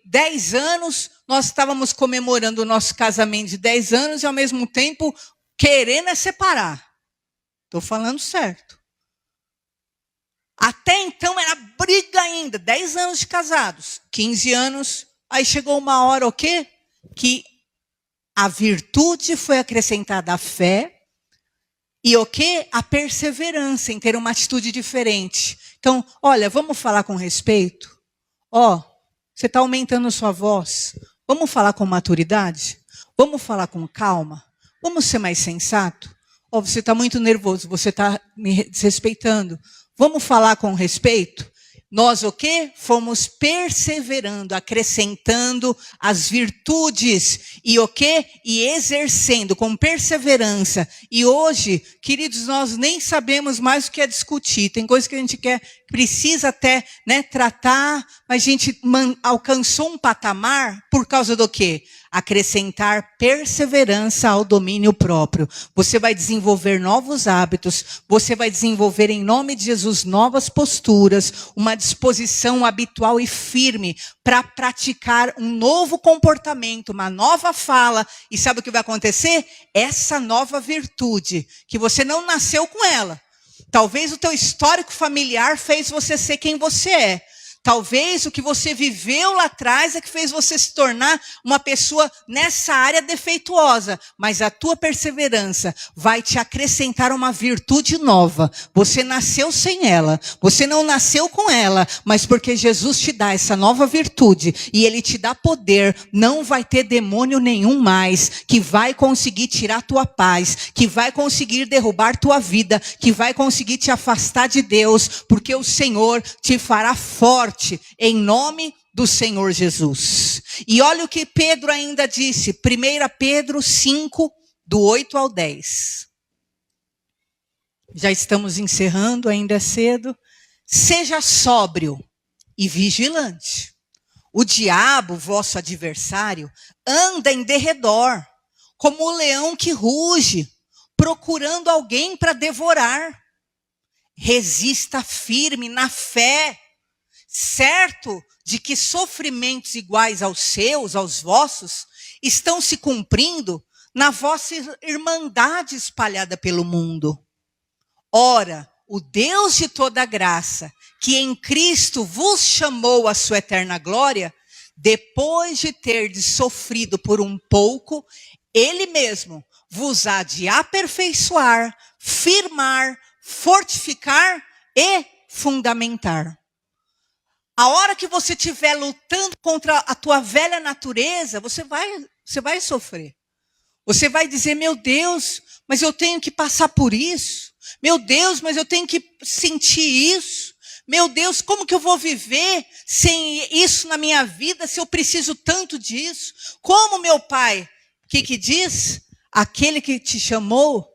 10 anos, nós estávamos comemorando o nosso casamento de 10 anos e ao mesmo tempo querendo separar. Estou falando certo. Até então era briga ainda, 10 anos de casados, 15 anos, aí chegou uma hora que a virtude foi acrescentada à fé, e a perseverança em ter uma atitude diferente. Então, olha, vamos falar com respeito? Você está aumentando sua voz. Vamos falar com maturidade? Vamos falar com calma? Vamos ser mais sensato? Você está muito nervoso, você está me desrespeitando. Vamos falar com respeito? Nós fomos perseverando, acrescentando as virtudes e e exercendo com perseverança. E hoje, queridos, nós nem sabemos mais o que é discutir. Tem coisas que a gente precisa até, tratar, mas a gente alcançou um patamar por causa do quê? Acrescentar perseverança ao domínio próprio. Você vai desenvolver novos hábitos, você vai desenvolver em nome de Jesus novas posturas, uma disposição habitual e firme para praticar um novo comportamento, uma nova fala. E sabe o que vai acontecer? Essa nova virtude, que você não nasceu com ela. Talvez o teu histórico familiar fez você ser quem você é. Talvez o que você viveu lá atrás é que fez você se tornar uma pessoa nessa área defeituosa. Mas a tua perseverança vai te acrescentar uma virtude nova. Você nasceu sem ela. Você não nasceu com ela. Mas porque Jesus te dá essa nova virtude e Ele te dá poder, não vai ter demônio nenhum mais que vai conseguir tirar tua paz, que vai conseguir derrubar tua vida, que vai conseguir te afastar de Deus, porque o Senhor te fará forte. Em nome do Senhor Jesus. E olha o que Pedro ainda disse, 1 Pedro 5, do 8 ao 10. Já estamos encerrando, ainda é cedo. Seja sóbrio e vigilante. O diabo, vosso adversário, anda em derredor, como o leão que ruge, procurando alguém para devorar. Resista firme na fé, certo de que sofrimentos iguais aos seus, aos vossos, estão se cumprindo na vossa irmandade espalhada pelo mundo. Ora, o Deus de toda graça, que em Cristo vos chamou à sua eterna glória, depois de terdes sofrido por um pouco, Ele mesmo vos há de aperfeiçoar, firmar, fortificar e fundamentar. A hora que você estiver lutando contra a tua velha natureza, você vai sofrer. Você vai dizer, meu Deus, mas eu tenho que passar por isso. Meu Deus, mas eu tenho que sentir isso. Meu Deus, como que eu vou viver sem isso na minha vida, se eu preciso tanto disso? Como, meu Pai? O que diz? Aquele que te chamou,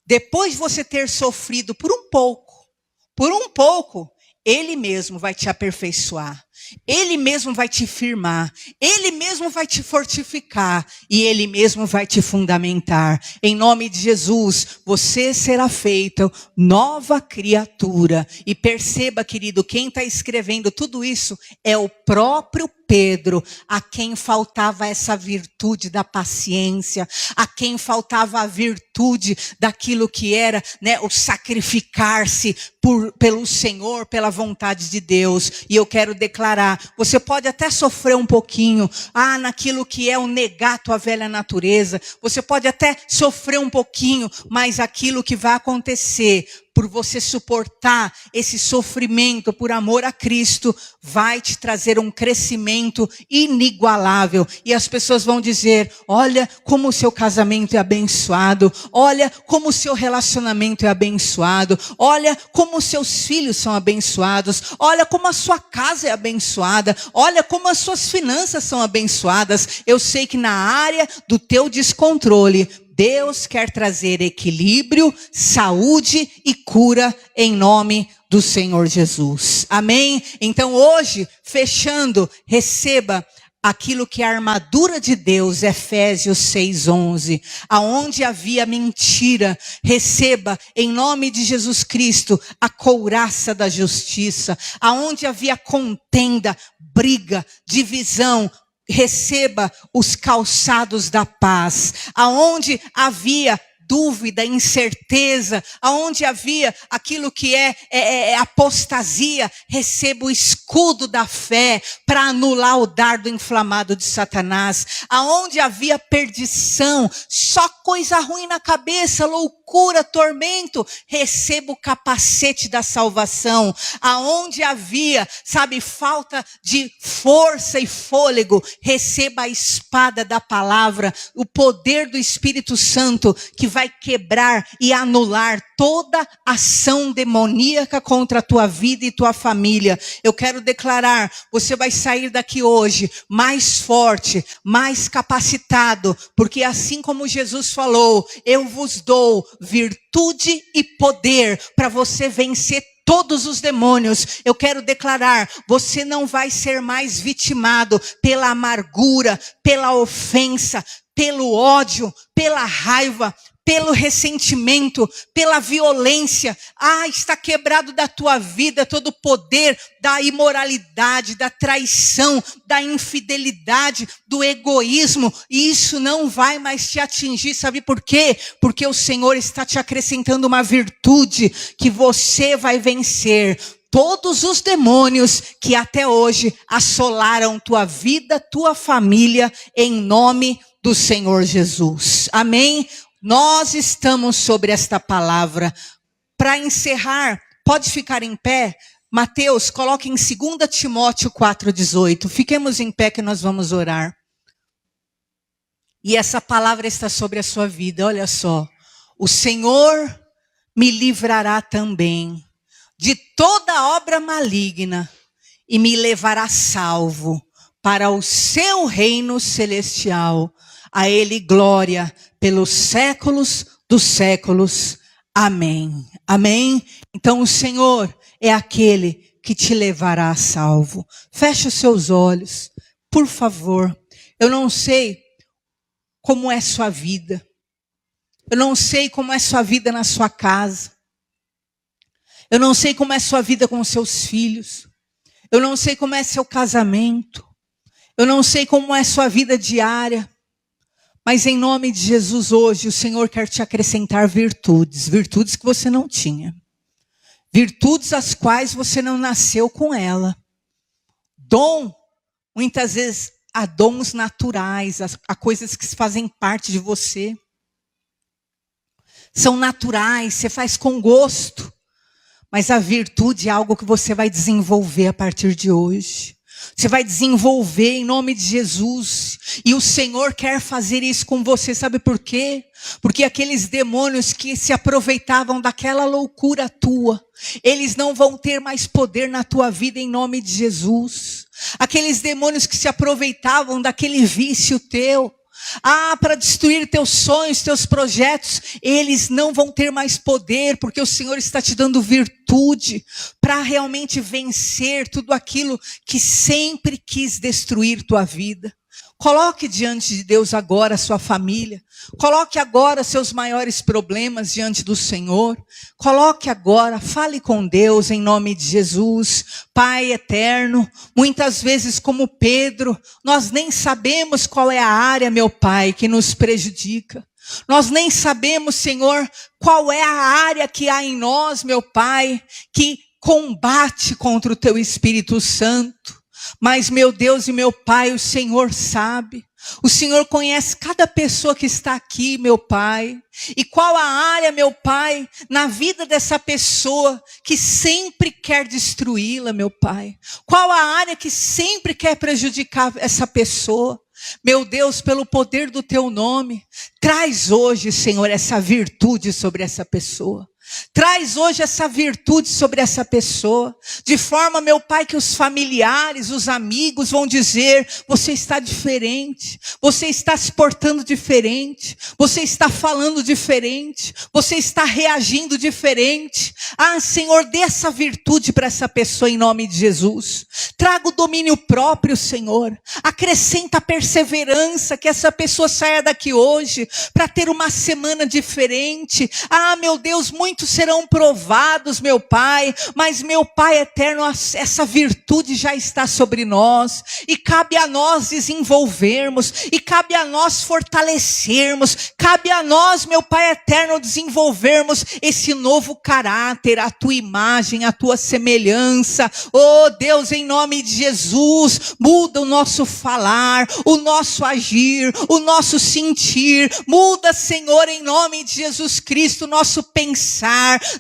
depois de você ter sofrido por um pouco, Ele mesmo vai te aperfeiçoar. Ele mesmo vai te firmar. Ele mesmo vai te fortificar. E Ele mesmo vai te fundamentar. Em nome de Jesus, você será feito nova criatura. E perceba, querido, quem está escrevendo tudo isso é o próprio Pedro, a quem faltava essa virtude da paciência, a quem faltava a virtude daquilo que era, né, o sacrificar-se pelo Senhor, pela vontade de Deus. E eu quero declarar, você pode até sofrer um pouquinho, naquilo que é o negar tua velha natureza, você pode até sofrer um pouquinho, mas aquilo que vai acontecer, por você suportar esse sofrimento por amor a Cristo, vai te trazer um crescimento inigualável. E as pessoas vão dizer, olha como o seu casamento é abençoado, olha como o seu relacionamento é abençoado, olha como os seus filhos são abençoados, olha como a sua casa é abençoada, olha como as suas finanças são abençoadas. Eu sei que na área do teu descontrole, Deus quer trazer equilíbrio, saúde e cura em nome do Senhor Jesus. Amém? Então hoje, fechando, receba aquilo que é a armadura de Deus, Efésios 6:11. Aonde havia mentira, receba em nome de Jesus Cristo a couraça da justiça. Aonde havia contenda, briga, divisão, receba os calçados da paz. Aonde havia dúvida, incerteza, aonde havia aquilo que é apostasia, receba o escudo da fé para anular o dardo inflamado de Satanás. Aonde havia perdição, só coisa ruim na cabeça, loucura, tormento, receba o capacete da salvação. Aonde havia, falta de força e fôlego, receba a espada da palavra, o poder do Espírito Santo que vai quebrar e anular toda ação demoníaca contra a tua vida e tua família. Eu quero declarar, você vai sair daqui hoje mais forte, mais capacitado, porque assim como Jesus falou, eu vos dou virtude e poder para você vencer todos os demônios. Eu quero declarar, você não vai ser mais vitimado pela amargura, pela ofensa, pelo ódio, pela raiva, pelo ressentimento, pela violência. Está quebrado da tua vida todo o poder da imoralidade, da traição, da infidelidade, do egoísmo. E isso não vai mais te atingir. Sabe por quê? Porque o Senhor está te acrescentando uma virtude que você vai vencer todos os demônios que até hoje assolaram tua vida, tua família, em nome do Senhor Jesus. Amém? Nós estamos sobre esta palavra. Para encerrar, pode ficar em pé. Mateus, coloque em 2 Timóteo 4,18. Fiquemos em pé que nós vamos orar. E essa palavra está sobre a sua vida, olha só. O Senhor me livrará também de toda obra maligna e me levará salvo para o seu reino celestial. A Ele glória pelos séculos dos séculos. Amém. Amém. Então o Senhor é aquele que te levará a salvo. Feche os seus olhos, por favor. Eu não sei como é sua vida. Eu não sei como é sua vida na sua casa. Eu não sei como é sua vida com seus filhos. Eu não sei como é seu casamento. Eu não sei como é sua vida diária. Mas em nome de Jesus hoje, o Senhor quer te acrescentar virtudes. Virtudes que você não tinha. Virtudes as quais você não nasceu com ela. Dom, muitas vezes há dons naturais, há coisas que fazem parte de você. São naturais, você faz com gosto. Mas a virtude é algo que você vai desenvolver a partir de hoje. Você vai desenvolver em nome de Jesus. E o Senhor quer fazer isso com você. Sabe por quê? Porque aqueles demônios que se aproveitavam daquela loucura tua, eles não vão ter mais poder na tua vida em nome de Jesus. Aqueles demônios que se aproveitavam daquele vício teu, para destruir teus sonhos, teus projetos, eles não vão ter mais poder, porque o Senhor está te dando virtude para realmente vencer tudo aquilo que sempre quis destruir tua vida. Coloque diante de Deus agora a sua família. Coloque agora seus maiores problemas diante do Senhor. Coloque agora, fale com Deus em nome de Jesus. Pai eterno, muitas vezes como Pedro, nós nem sabemos qual é a área, meu Pai, que nos prejudica. Nós nem sabemos, Senhor, qual é a área que há em nós, meu Pai, que combate contra o Teu Espírito Santo. Mas, meu Deus e meu Pai, o Senhor sabe. O Senhor conhece cada pessoa que está aqui, meu Pai. E qual a área, meu Pai, na vida dessa pessoa que sempre quer destruí-la, meu Pai. Qual a área que sempre quer prejudicar essa pessoa. Meu Deus, pelo poder do Teu nome, traz hoje, Senhor, essa virtude sobre essa pessoa. Traz hoje essa virtude sobre essa pessoa, de forma, meu Pai, que os familiares, os amigos vão dizer, você está diferente, você está se portando diferente, você está falando diferente, você está reagindo diferente. Senhor, dê essa virtude para essa pessoa em nome de Jesus. Traga o domínio próprio, Senhor. Acrescenta a perseverança, que essa pessoa saia daqui hoje para ter uma semana diferente. Meu Deus, muitos serão provados, meu Pai, mas meu Pai eterno, essa virtude já está sobre nós, e cabe a nós desenvolvermos, e cabe a nós fortalecermos, cabe a nós, meu Pai eterno, desenvolvermos esse novo caráter, a Tua imagem, a Tua semelhança. Oh Deus, em nome de Jesus, muda o nosso falar, o nosso agir, o nosso sentir, muda, Senhor, em nome de Jesus Cristo, o nosso pensar.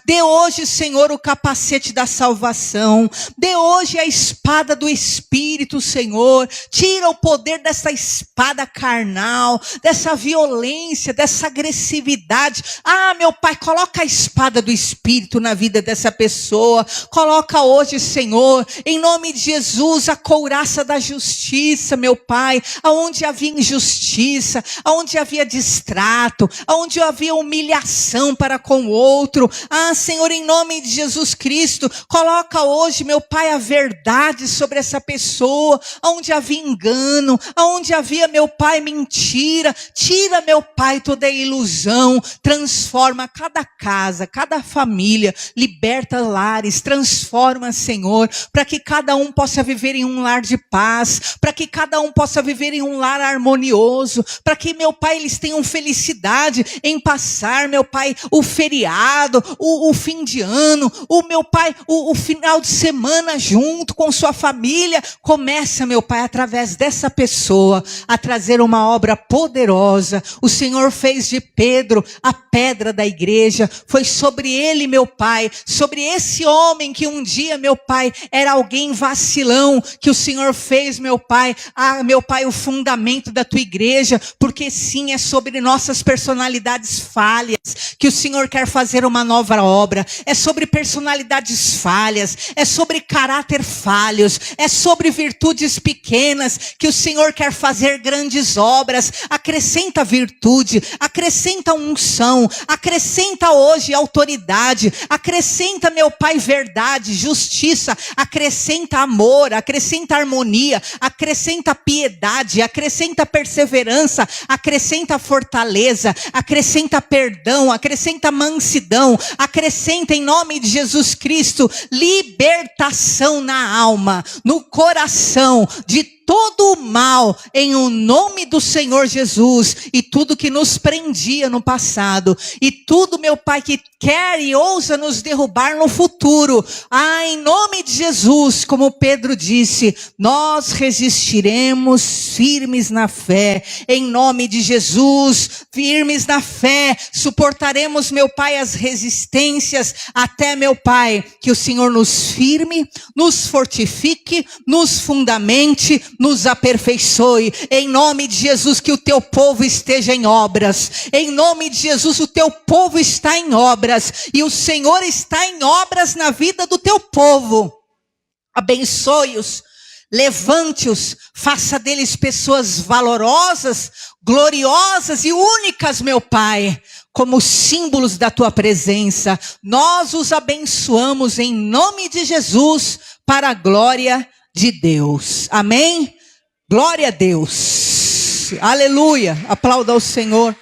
Dê hoje, Senhor, o capacete da salvação. Dê hoje a espada do Espírito, Senhor. Tira o poder dessa espada carnal, dessa violência, dessa agressividade. Meu Pai, coloca a espada do Espírito na vida dessa pessoa. Coloca hoje, Senhor, em nome de Jesus, a couraça da justiça, meu Pai. Aonde havia injustiça, aonde havia distrato, aonde havia humilhação para com o outro. Senhor, em nome de Jesus Cristo, coloca hoje, meu Pai, a verdade sobre essa pessoa, onde havia engano, onde havia, meu Pai, mentira. Tira, meu Pai, toda a ilusão, transforma cada casa, cada família, liberta lares, transforma, Senhor, para que cada um possa viver em um lar de paz, para que cada um possa viver em um lar harmonioso, para que, meu Pai, eles tenham felicidade em passar, meu Pai, o feriado, o fim de ano, meu Pai, o final de semana junto com sua família. Começa, meu Pai, através dessa pessoa, a trazer uma obra poderosa. O Senhor fez de Pedro a pedra da igreja. Foi sobre ele, meu Pai, sobre esse homem que um dia, meu Pai, era alguém vacilão, que o Senhor fez, meu Pai, meu Pai, o fundamento da tua igreja, porque sim, é sobre nossas personalidades falhas que o Senhor quer fazer uma uma nova obra, é sobre personalidades falhas, é sobre caráter falhos, é sobre virtudes pequenas, que o Senhor quer fazer grandes obras. Acrescenta virtude, acrescenta unção, acrescenta hoje autoridade, acrescenta, meu Pai, verdade, justiça, acrescenta amor, acrescenta harmonia, acrescenta piedade, acrescenta perseverança, acrescenta fortaleza, acrescenta perdão, acrescenta mansidão, acrescenta em nome de Jesus Cristo libertação na alma, no coração, de todo o mal, em o nome do Senhor Jesus, e tudo que nos prendia no passado, e tudo, meu Pai, que quer e ousa nos derrubar no futuro, em nome de Jesus, como Pedro disse, nós resistiremos firmes na fé, em nome de Jesus, firmes na fé, suportaremos, meu Pai, as resistências, até, meu Pai, que o Senhor nos firme, nos fortifique, nos fundamente, nos aperfeiçoe, em nome de Jesus, que o teu povo esteja em obras, em nome de Jesus, o teu povo está em obras, e o Senhor está em obras na vida do teu povo. Abençoe-os, levante-os, faça deles pessoas valorosas, gloriosas e únicas, meu Pai, como símbolos da tua presença. Nós os abençoamos em nome de Jesus, para a glória de Deus. Amém? Glória a Deus. Aleluia. Aplauda ao Senhor.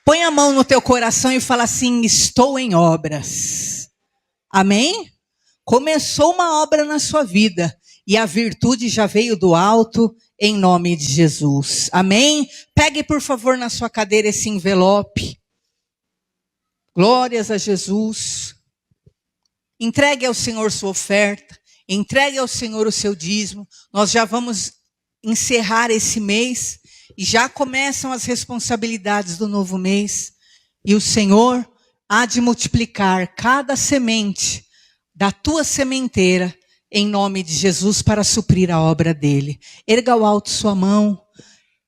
Põe a mão no teu coração e fala assim: estou em obras. Amém? Começou uma obra na sua vida e a virtude já veio do alto, em nome de Jesus. Amém? Pegue, por favor, na sua cadeira esse envelope. Glórias a Jesus. Entregue ao Senhor sua oferta. Entregue ao Senhor o seu dízimo. Nós já vamos encerrar esse mês e já começam as responsabilidades do novo mês. E o Senhor há de multiplicar cada semente da tua sementeira em nome de Jesus para suprir a obra dele. Erga ao alto sua mão.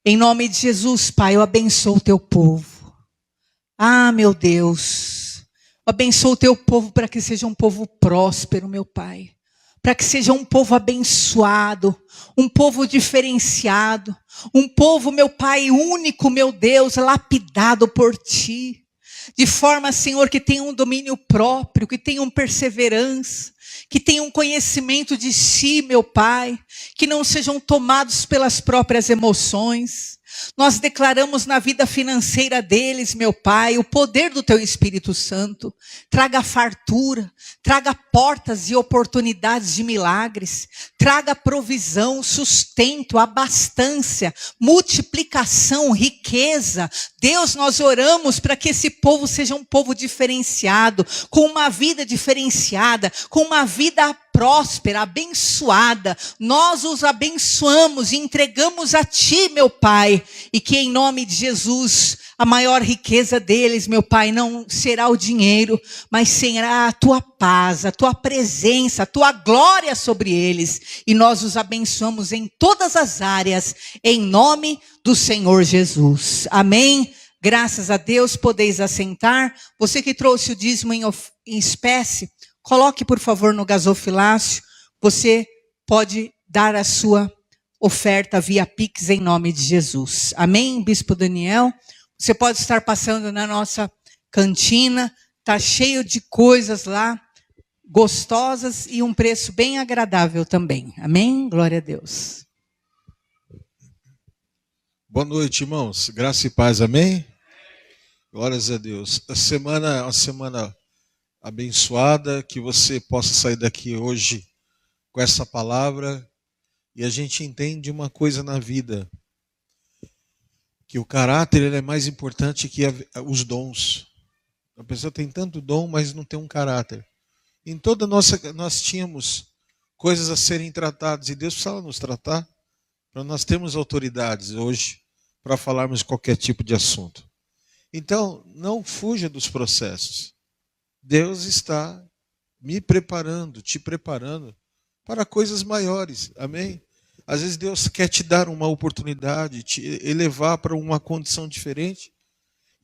Em nome de Jesus, Pai, eu abençoo o teu povo. Meu Deus. Eu abençoo o teu povo para que seja um povo próspero, meu Pai. Para que seja um povo abençoado, um povo diferenciado, um povo, meu Pai, único, meu Deus, lapidado por Ti. De forma, Senhor, que tenha um domínio próprio, que tenham perseverança, que tenham conhecimento de si, meu Pai, que não sejam tomados pelas próprias emoções. Nós declaramos na vida financeira deles, meu Pai, o poder do Teu Espírito Santo. Traga fartura, traga portas e oportunidades de milagres, traga provisão, sustento, abastança, multiplicação, riqueza. Deus, nós oramos para que esse povo seja um povo diferenciado, com uma vida diferenciada, com uma vida próspera, abençoada. Nós os abençoamos e entregamos a Ti, meu Pai, e que em nome de Jesus, a maior riqueza deles, meu Pai, não será o dinheiro, mas será a Tua paz, a Tua presença, a Tua glória sobre eles, e nós os abençoamos em todas as áreas, em nome do Senhor Jesus. Amém? Graças a Deus, podeis assentar. Você que trouxe o dízimo em espécie, coloque, por favor, no gasofilácio. Você pode dar a sua oferta via Pix em nome de Jesus. Amém, Bispo Daniel? Você pode estar passando na nossa cantina. Está cheio de coisas lá, gostosas e um preço bem agradável também. Amém? Glória a Deus. Boa noite, irmãos. Graça e paz. Amém? Glórias a Deus. A semana é uma semana abençoada, que você possa sair daqui hoje com essa palavra, e a gente entende uma coisa na vida, que o caráter ele é mais importante que os dons. A pessoa tem tanto dom, mas não tem um caráter. Em toda nós tínhamos coisas a serem tratadas, e Deus precisava nos tratar, para nós termos autoridades hoje para falarmos de qualquer tipo de assunto. Então, não fuja dos processos. Deus está me preparando, te preparando para coisas maiores. Amém? Às vezes Deus quer te dar uma oportunidade, te elevar para uma condição diferente.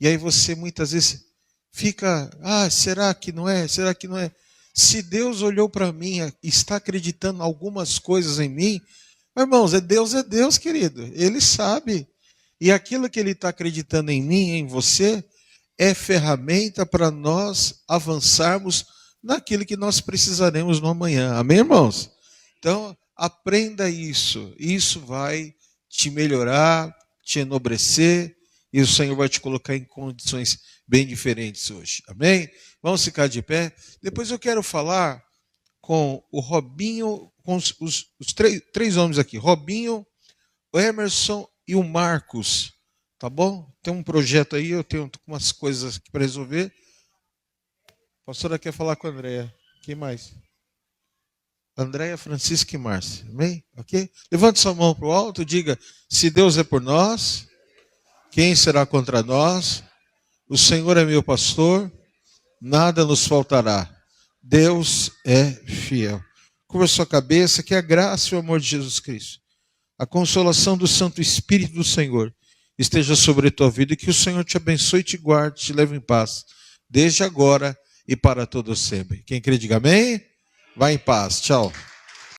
E aí você muitas vezes fica, será que não é? Será que não é? Se Deus olhou para mim e está acreditando algumas coisas em mim, irmãos, é Deus, querido. Ele sabe. E aquilo que Ele está acreditando em mim, em você, é ferramenta para nós avançarmos naquilo que nós precisaremos no amanhã. Amém, irmãos? Então, aprenda isso. Isso vai te melhorar, te enobrecer, e o Senhor vai te colocar em condições bem diferentes hoje. Amém? Vamos ficar de pé. Depois eu quero falar com o Robinho, com os três homens aqui. Robinho, o Emerson e o Marcos. Tá bom? Tem um projeto aí, eu tenho umas coisas aqui para resolver. A pastora quer falar com a Andréia. Quem mais? Andréia, Francisca e Márcia. Amém? Ok? Levante sua mão para o alto e diga: se Deus é por nós, quem será contra nós? O Senhor é meu pastor, nada nos faltará. Deus é fiel. Curva sua cabeça, que a graça e o amor de Jesus Cristo, a consolação do Santo Espírito do Senhor esteja sobre a tua vida, e que o Senhor te abençoe, te guarde, te leve em paz, desde agora e para todo sempre. Quem crê, diga amém. Vá em paz. Tchau.